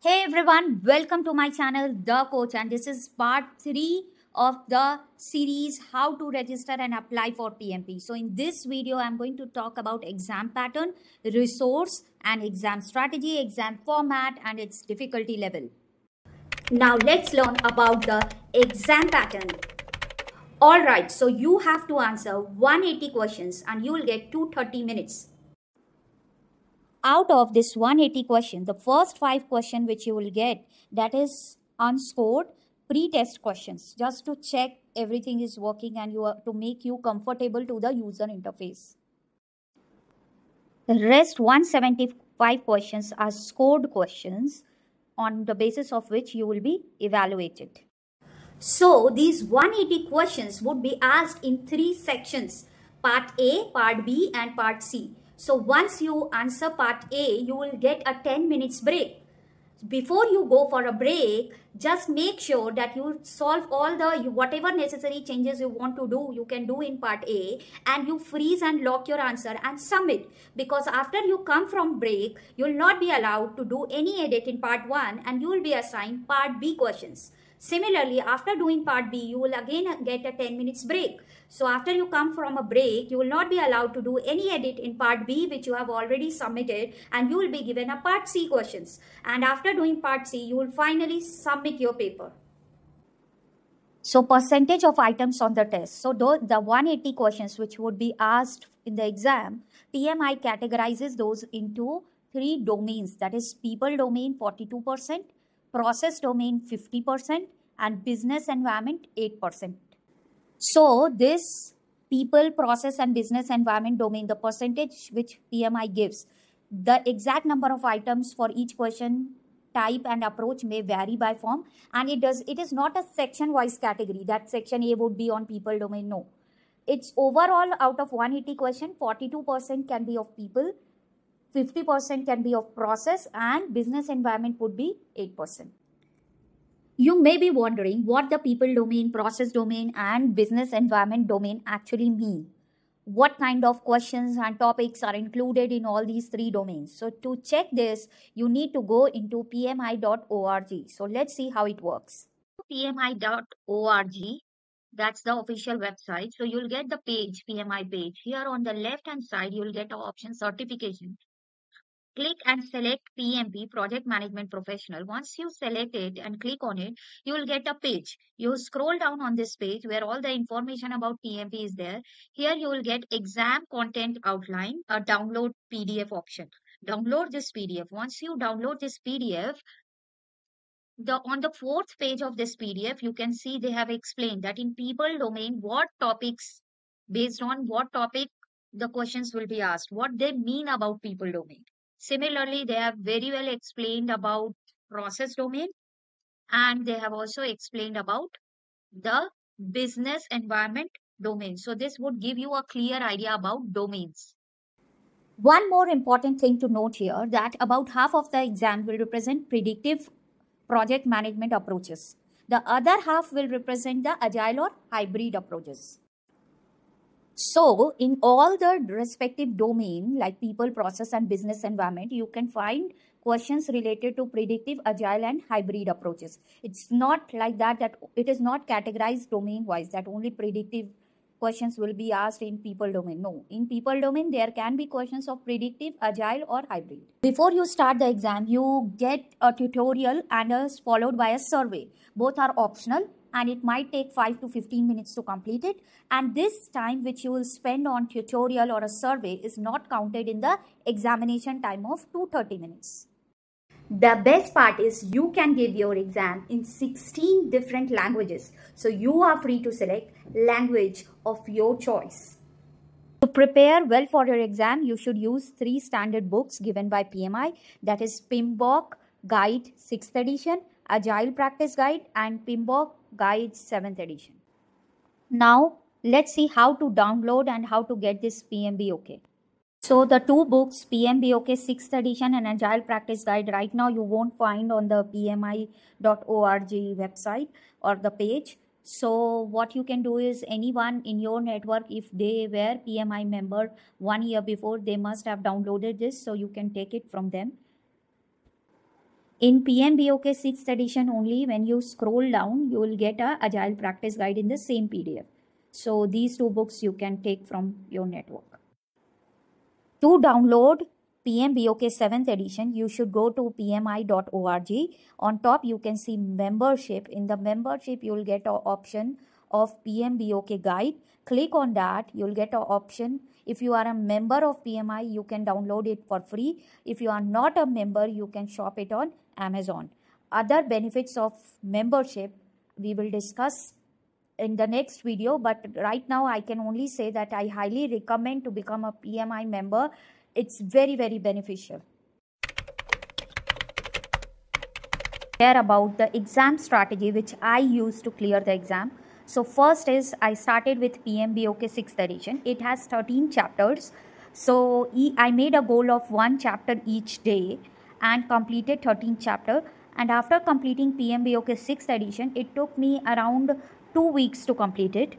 Hey everyone, welcome to my channel The Coach, and this is part 3 of the series how to register and apply for PMP. So in this video I'm going to talk about exam pattern, resource and exam strategy, exam format and its difficulty level. Now let's learn about the exam pattern. Alright, so you have to answer 180 questions and you will get 230 minutes. Out of this 180 question, the first 5 question which you will get, that is unscored pre-test questions, just to check everything is working and to make you comfortable to the user interface. The rest 175 questions are scored questions on the basis of which you will be evaluated. So these 180 questions would be asked in 3 sections: part A, part B and part C. So once you answer part A, you will get a 10 minutes break. Before you go for a break, just make sure that you solve all the whatever necessary changes you want to do, you can do in part A, and you freeze and lock your answer and submit. Because after you come from break, you will not be allowed to do any edit in part 1 and you will be assigned part B questions. Similarly, after doing part B, you will again get a 10 minutes break. So after you come from a break, you will not be allowed to do any edit in part B which you have already submitted, and you will be given a part C questions. And after doing part C, you will finally submit your paper. So percentage of items on the test. So the 180 questions which would be asked in the exam, PMI categorizes those into 3 domains. That is people domain 42%, process domain 50% and business environment 8%. So this people, process and business environment domain, the percentage which PMI gives, the exact number of items for each question type and approach may vary by form, and it is not a section wise category that section A would be on people domain. No, it's overall out of 180 question, 42% can be of people, 50% can be of process and business environment would be 8%. You may be wondering what the people domain, process domain and business environment domain actually mean. What kind of questions and topics are included in all these 3 domains. So to check this, you need to go into pmi.org. So let's see how it works. pmi.org, that's the official website. So you'll get the page, PMI page. Here on the left hand side, you'll get the option certification. Click and select PMP, Project Management Professional. Once you select it and click on it, you will get a page. You scroll down on this page where all the information about PMP is there. Here you will get exam content outline, a download PDF option. Download this PDF. Once you download this PDF, on the 4th page of this PDF, you can see they have explained that in people domain, what topics, based on what topic the questions will be asked, what they mean about people domain. Similarly, they have very well explained about process domain, and they have also explained about the business environment domain. So this would give you a clear idea about domains. One more important thing to note here, that about half of the exam will represent predictive project management approaches. The other half will represent the agile or hybrid approaches. So in all the respective domain like people, process and business environment, you can find questions related to predictive, agile and hybrid approaches. It's not like that it is not categorized domain wise that only predictive questions will be asked in people domain. No, in people domain there can be questions of predictive, agile or hybrid. Before you start the exam, you get a tutorial and followed by a survey. Both are optional and it might take 5 to 15 minutes to complete it. And this time which you will spend on tutorial or a survey is not counted in the examination time of 230 minutes. The best part is you can give your exam in 16 different languages. So you are free to select language of your choice. To prepare well for your exam, you should use 3 standard books given by PMI. That is PMBOK Guide 6th edition, Agile Practice Guide and PMBOK Guide 7th edition. Now let's see how to download and how to get this PMBOK. So the 2 books, PMBOK 6th edition and Agile Practice Guide, right now you won't find on the pmi.org website or the page. So what you can do is anyone in your network, if they were PMI member 1 year before, they must have downloaded this. So you can take it from them. In PMBOK 6th edition only, when you scroll down, you will get a Agile Practice Guide in the same PDF. So these two books you can take from your network. To download PMBOK 7th edition, you should go to pmi.org. On top, you can see membership. In the membership, you will get an option of PMBOK guide. Click on that. You will get an option. If you are a member of PMI, you can download it for free. If you are not a member, you can shop it on Amazon. Other benefits of membership, we will discuss in the next video, but right now I can only say that I highly recommend to become a PMI member. It's very, very beneficial. Share about the exam strategy which I use to clear the exam. So first is I started with PMBOK 6th edition. It has 13 chapters. So I made a goal of 1 chapter each day and completed 13 chapter. And after completing PMBOK 6th edition, it took me around 2 weeks to complete it.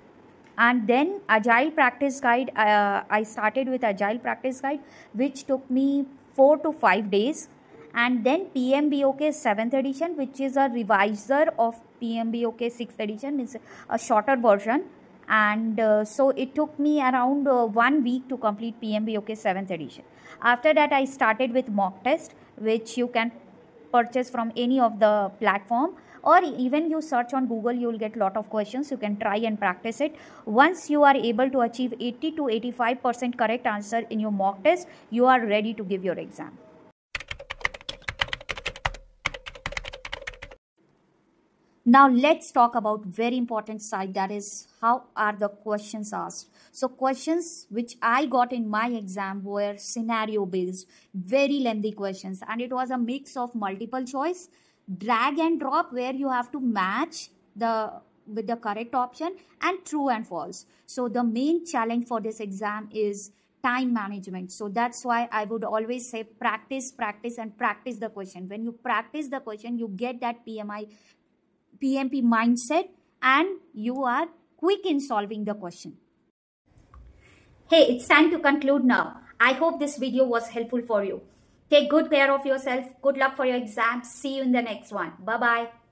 And then Agile Practice Guide, I started with Agile Practice Guide, which took me 4 to 5 days. And then PMBOK 7th edition, which is a revisor of PMBOK 6th edition, is a shorter version. And so it took me around 1 week to complete PMBOK 7th edition. After that, I started with mock test, which you can purchase from any of the platform, or even you search on Google, you will get a lot of questions. You can try and practice it. Once you are able to achieve 80 to 85% correct answer in your mock test, you are ready to give your exam. Now let's talk about very important side, that is how are the questions asked. So questions which I got in my exam were scenario based, very lengthy questions, and it was a mix of multiple choice, drag and drop where you have to match with the correct option, and true and false. So the main challenge for this exam is time management. So that's why I would always say practice, practice and practice the question. When you practice the question, you get that PMP mindset and you are quick in solving the question. Hey, it's time to conclude now. I hope this video was helpful for you. Take good care of yourself. Good luck for your exam. See you in the next one. Bye-bye.